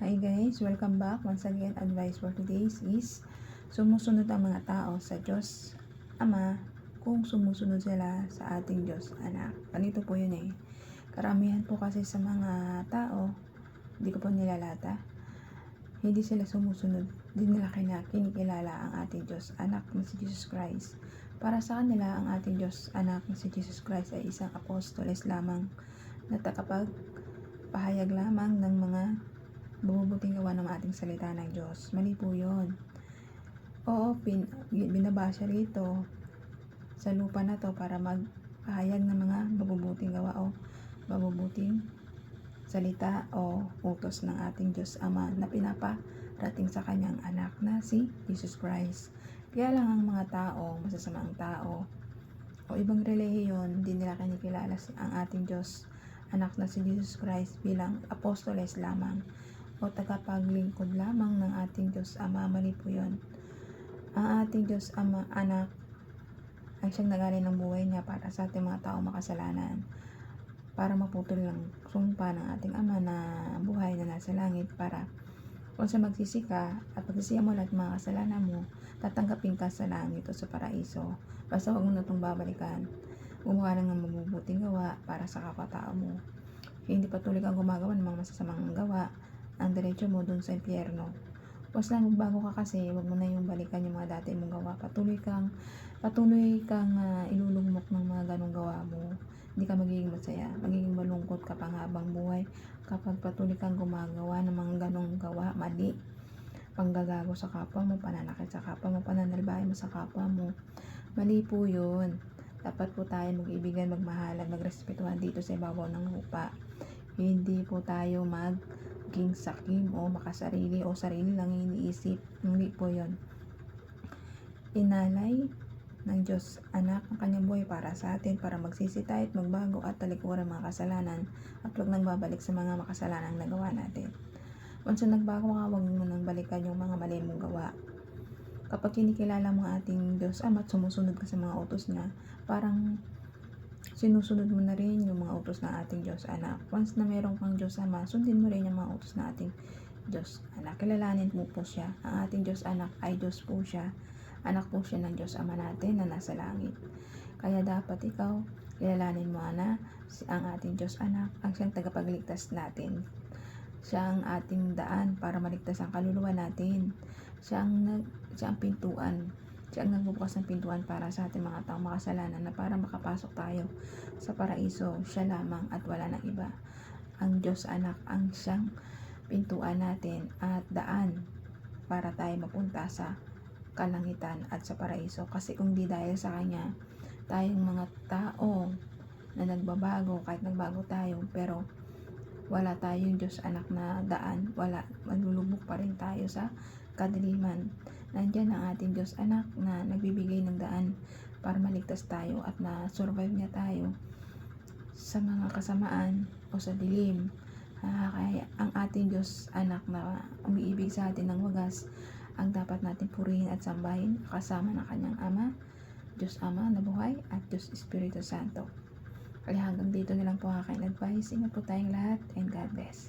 Hi guys, welcome back. Once again, advice for today's is sumusunod ang mga tao sa Diyos Ama kung sumusunod sila sa ating Diyos Anak. Ganito po yun eh. Karamihan po kasi sa mga tao, hindi ko po nilalata, hindi sila sumusunod, hindi nila kinikilala ang ating Diyos Anak na si Jesus Christ. Para sa kanila, ang ating Diyos Anak na si Jesus Christ ay isang apostoles lamang na pahayag lamang ng mga bumubuting gawa ng ating salita ng Diyos. Mali po yun. Oo, binaba siya rito sa lupa na to para magpahayag ng mga mabubuting gawa o mabubuting salita o utos ng ating Diyos Ama na pinaparating sa kanyang anak na si Jesus Christ. Kaya lang ang mga tao, masasamang tao o ibang relihiyon, hindi nila kinikilala ang ating Diyos Anak na si Jesus Christ bilang apostoles lamang o tagapaglingkod lamang ng ating Diyos Ama. Mali po yun. Ang ating Diyos Ama, Anak, ay siyang nagalay ng buhay niya para sa ating mga tao makasalanan, para maputol ng sumpa ng ating Ama na buhay na nasa langit, para kung sa magsisi ka at pagsisiya mo lahat mga kasalanan mo, tatanggapin ka sa langit o sa paraiso. Basta huwag mo na itong babalikan. Gumawa lang ng mabubuting gawa para sa kapatao mo. Hindi patuloy kang gumagawa ng mga masasamang gawa, ang diretso mo dun sa impyerno. Once lang magbago ka kasi, huwag mo na yung balikan yung mga dati mong gawa. Patuloy kang ilulugmok ng mga ganong gawa mo. Hindi ka magiging masaya, magiging malungkot ka pang habang buhay kapag patuloy kang gumagawa ng mga ganong gawa, mali. Panggagago sa kapwa mo, pananakit sa kapwa mo, pananalbahe mo sa kapwa mo. Mali po yun. Dapat po tayo mag-ibigan, magmahalan, magrespetuhan dito sa ibabaw ng lupa. Hindi po tayo maging sakim o makasarili o sarili lang iniisip. Hindi po yun. Inalay ng Diyos Anak ang kanyang buhay para sa atin, para magsisi tayo at magbago at talikuran mga kasalanan at huwag nang babalik sa mga makasalanang nagawa natin. Once na nagbago ka, huwag mo nang balikan yung mga mali mong gawa. Kapag kinikilala mo ang ating Diyos Ama at sumusunod ka sa mga utos niya, parang sinusunod mo na rin yung mga utos ng ating Diyos Anak. Once na meron kang Diyos Ama, sundin mo rin yung mga utos ng ating Diyos Anak. Kilalanin mo po siya. Ang ating Diyos Anak ay Diyos po siya. Anak po siya ng Diyos Ama natin na nasa langit. Kaya dapat ikaw, kilalanin mo na ang ating Diyos Anak ang siyang tagapagligtas natin. Siya ang ating daan para maligtas ang kaluluwa natin. Siya ang pintuan. Siya ang nagbubukas ng pintuan para sa ating mga taong makasalanan na para makapasok tayo sa paraiso. Siya lamang at wala nang iba. Ang Diyos Anak ang siyang pintuan natin at daan para tayo mapunta sa kalangitan at sa paraiso. Kasi kung di dahil sa Kanya, tayong mga tao na nagbabago, kahit nagbago tayo, pero wala tayong Diyos Anak na daan, wala, maglulubog pa rin tayo sa kadiliman. Nandyan ang ating Diyos Anak na nagbibigay ng daan para maligtas tayo at na-survive niya tayo sa mga kasamaan o sa dilim. Kaya ang ating Diyos Anak na umiibig sa atin ng wagas ang dapat natin purihin at sambahin kasama ng kanyang Ama, Diyos Ama na buhay at Diyos Espiritu Santo. Kaya hanggang dito nilang po aking advice. Ingat po tayong lahat and God bless.